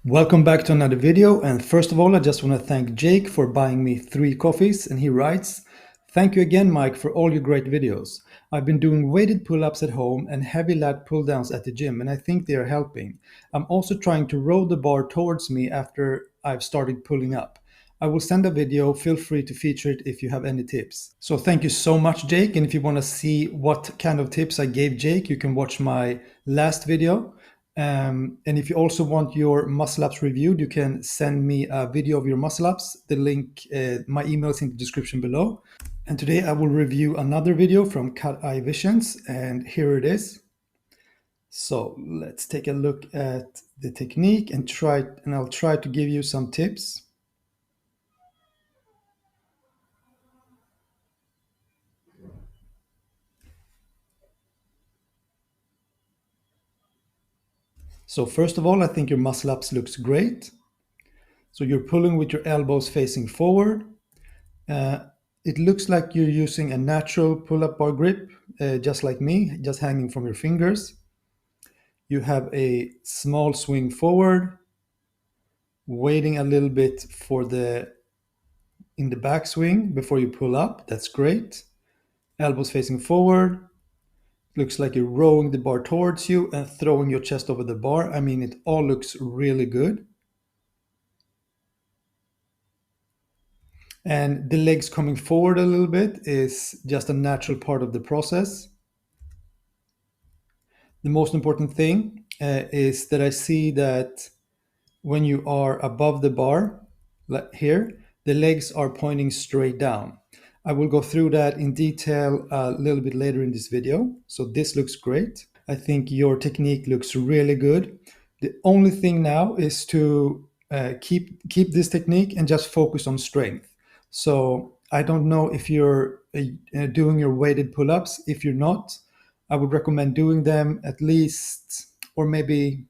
Welcome back to another video, and first of all I just want to thank Jake for buying me 3 coffees, and he writes, "Thank you again Mike for all your great videos. I've been doing weighted pull-ups at home and heavy lat pull-downs at the gym, and I think they are helping. I'm also trying to roll the bar towards me after I've started pulling up. I will send a video, feel free to feature it if you have any tips." So thank you so much Jake, and if you want to see what kind of tips I gave Jake, you can watch my last video. And if you also want your muscle ups reviewed, you can send me a video of your muscle ups. The link, my email is in the description below. And today I will review another video from Cut Eye Visions, and here it is. So let's take a look at the technique and I'll try to give you some tips. So first of all, I think your muscle ups looks great. So you're pulling with your elbows facing forward. It looks like you're using a natural pull-up bar grip, just like me, just hanging from your fingers. You have a small swing forward, waiting a little bit in the backswing before you pull up. That's great. Elbows facing forward. Looks like you're rowing the bar towards you and throwing your chest over the bar. I mean, it all looks really good. And the legs coming forward a little bit is just a natural part of the process. The most important thing is that I see that when you are above the bar, like here, the legs are pointing straight down. I will go through that in detail a little bit later in this video. So this looks great. I think your technique looks really good. The only thing now is to keep this technique and just focus on strength. So I don't know if you're doing your weighted pull-ups. If you're not, I would recommend doing them at least, or maybe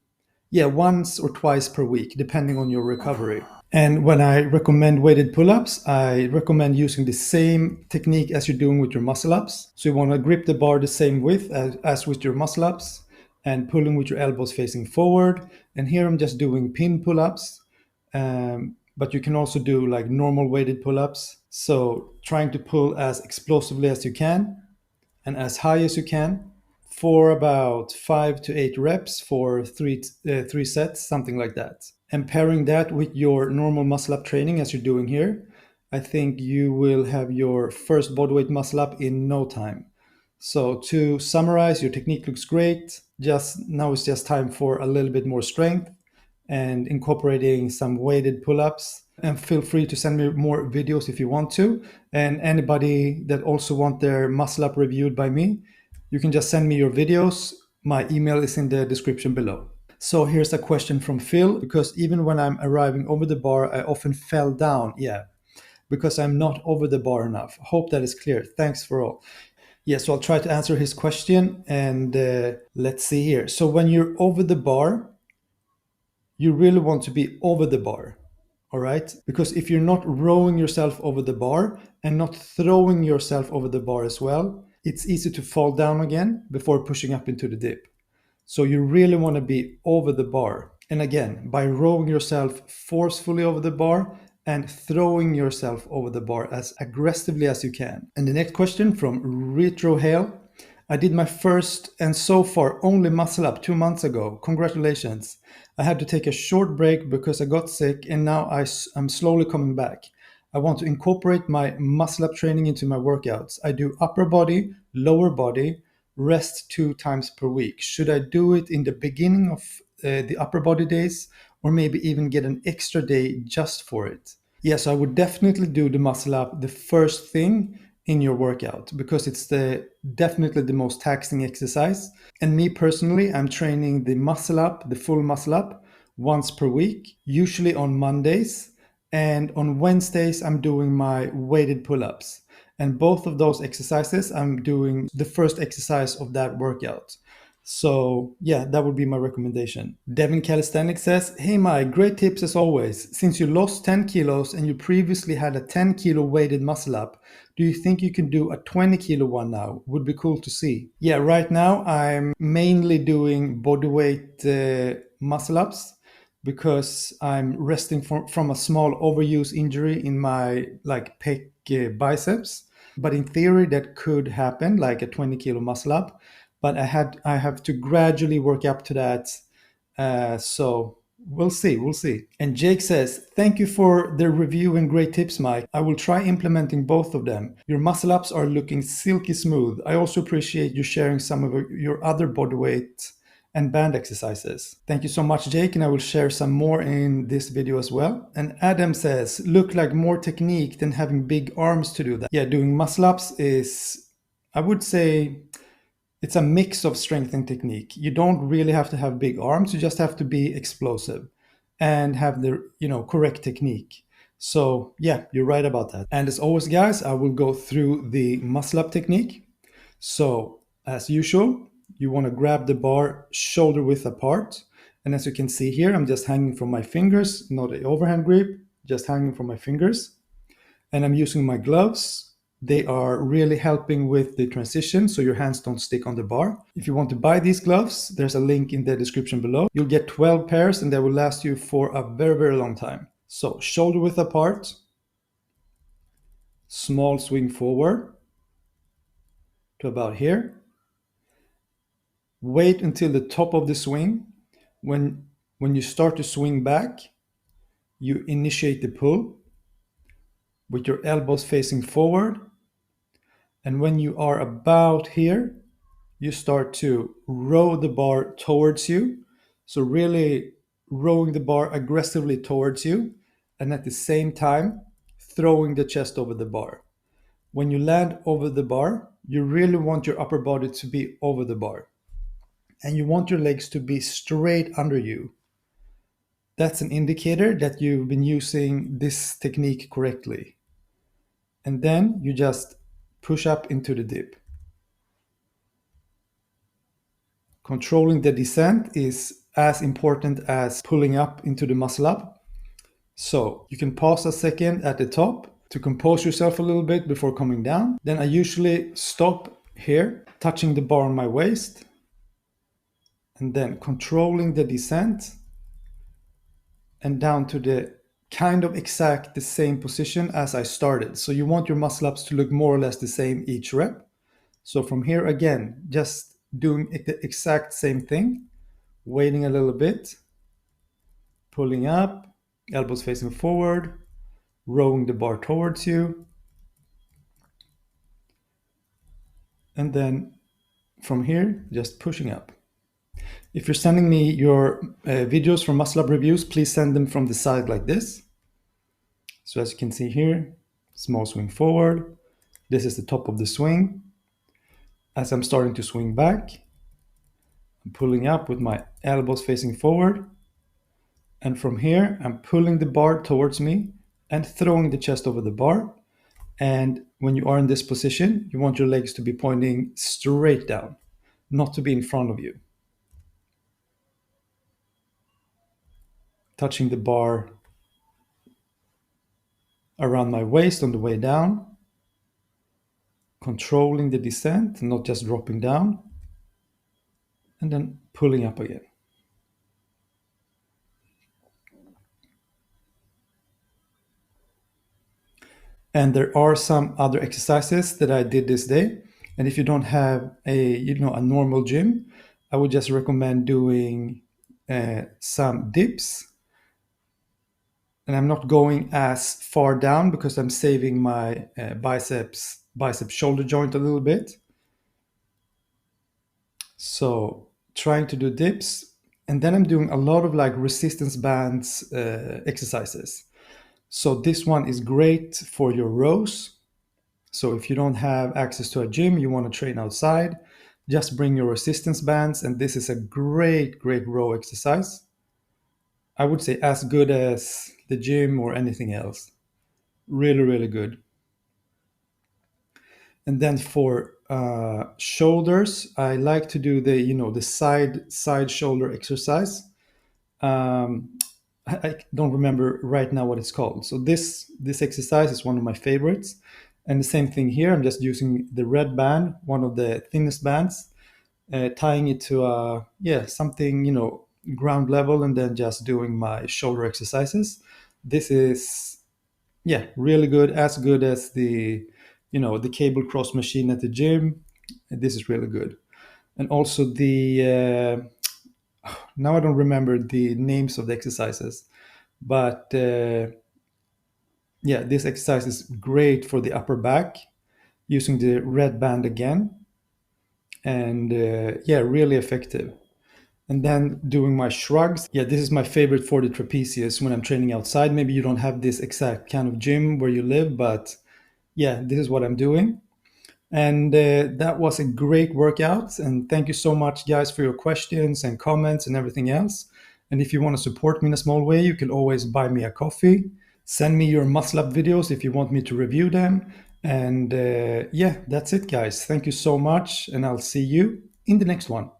once or twice per week, depending on your recovery. And when I recommend weighted pull-ups, I recommend using the same technique as you're doing with your muscle-ups. So you want to grip the bar the same width as with your muscle-ups and pulling with your elbows facing forward. And here I'm just doing pin pull-ups, but you can also do like normal weighted pull-ups. So trying to pull as explosively as you can and as high as you can for about 5 to 8 reps for three sets, something like that. And pairing that with your normal muscle up training as you're doing here, I think you will have your first bodyweight muscle up in no time. So to summarize, your technique looks great. Now it's just time for a little bit more strength and incorporating some weighted pull-ups. And feel free to send me more videos if you want to. And anybody that also want their muscle up reviewed by me, you can just send me your videos. My email is in the description below. So here's a question from Phil, because even when I'm arriving over the bar, I often fell down. Yeah, because I'm not over the bar enough. Hope that is clear. Thanks for all. Yeah, so I'll try to answer his question, and let's see here. So when you're over the bar, you really want to be over the bar. All right, because if you're not rowing yourself over the bar and not throwing yourself over the bar as well, it's easy to fall down again before pushing up into the dip. So you really want to be over the bar. And again, by rowing yourself forcefully over the bar and throwing yourself over the bar as aggressively as you can. And the next question from Retro Hale. I did my first and so far only muscle up 2 months ago. Congratulations. I had to take a short break because I got sick, and now I'm slowly coming back. I want to incorporate my muscle up training into my workouts. I do upper body, lower body, rest 2 times per week. Should I do it in the beginning of the upper body days, or maybe even get an extra day just for it? Yes, I would definitely do the muscle up the first thing in your workout, because it's definitely the most taxing exercise. And me personally, I'm training the full muscle up once per week, usually on Mondays, and on Wednesdays I'm doing my weighted pull-ups. And both of those exercises, I'm doing the first exercise of that workout. So yeah, that would be my recommendation. Devin Calisthenics says, "Hey Mike, great tips as always. Since you lost 10 kilos and you previously had a 10 kilo weighted muscle up, do you think you can do a 20 kilo one now? Would be cool to see." Yeah, right now I'm mainly doing bodyweight muscle ups. because I'm resting from a small overuse injury in my like pec biceps. But in theory, that could happen, like a 20 kilo muscle up. But I have to gradually work up to that. So we'll see, we'll see. And Jake says, "Thank you for the review and great tips, Mike. I will try implementing both of them. Your muscle ups are looking silky smooth. I also appreciate you sharing some of your other body weight and band exercises." Thank you so much, Jake, and I will share some more in this video as well. And Adam says, "Look like more technique than having big arms to do that." Yeah, doing muscle ups is, I would say, it's a mix of strength and technique. You don't really have to have big arms, you just have to be explosive and have the correct technique. So yeah, you're right about that. And as always, guys, I will go through the muscle up technique. So as usual, you want to grab the bar shoulder width apart. And as you can see here, I'm just hanging from my fingers, not an overhand grip, just hanging from my fingers. And I'm using my gloves. They are really helping with the transition so your hands don't stick on the bar. If you want to buy these gloves, there's a link in the description below. You'll get 12 pairs and they will last you for a very, very long time. So shoulder width apart, small swing forward to about here. Wait until the top of the swing. When you start to swing back, you initiate the pull with your elbows facing forward. And when you are about here, you start to row the bar towards you. So really rowing the bar aggressively towards you, and at the same time, throwing the chest over the bar. When you land over the bar, you really want your upper body to be over the bar. And you want your legs to be straight under you. That's an indicator that you've been using this technique correctly. And then you just push up into the dip. Controlling the descent is as important as pulling up into the muscle up. So you can pause a second at the top to compose yourself a little bit before coming down. Then I usually stop here, touching the bar on my waist, and then controlling the descent and down to the kind of exact the same position as I started. So you want your muscle ups to look more or less the same each rep. So from here again, just doing the exact same thing, waiting a little bit, pulling up, elbows facing forward, rowing the bar towards you, and then from here, just pushing up. If you're sending me your videos from muscle up reviews, please send them from the side like this. So as you can see here, small swing forward. This is the top of the swing. As I'm starting to swing back, I'm pulling up with my elbows facing forward. And from here, I'm pulling the bar towards me and throwing the chest over the bar. And when you are in this position, you want your legs to be pointing straight down, not to be in front of you. Touching the bar around my waist on the way down. Controlling the descent, not just dropping down. And then pulling up again. And there are some other exercises that I did this day. And if you don't have a normal gym, I would just recommend doing some dips. And I'm not going as far down because I'm saving my bicep shoulder joint a little bit. So trying to do dips. And then I'm doing a lot of like resistance bands exercises. So this one is great for your rows. So if you don't have access to a gym, you want to train outside, just bring your resistance bands. And this is a great, great row exercise. I would say as good as the gym or anything else. Really, really good. And then for shoulders, I like to do the side shoulder exercise. I don't remember right now what it's called. So this exercise is one of my favorites. And the same thing here, I'm just using the red band, one of the thinnest bands, tying it to something ground level and then just doing my shoulder exercises. This is, yeah, really good as the, the cable cross machine at the gym. This is really good. And also now I don't remember the names of the exercises, but yeah, this exercise is great for the upper back using the red band again. And yeah, really effective. And then doing my shrugs. Yeah, this is my favorite for the trapezius when I'm training outside. Maybe you don't have this exact kind of gym where you live, but yeah, this is what I'm doing. And that was a great workout. And thank you so much, guys, for your questions and comments and everything else. And if you want to support me in a small way, you can always buy me a coffee. Send me your muscle up videos if you want me to review them. And yeah, that's it, guys. Thank you so much. And I'll see you in the next one.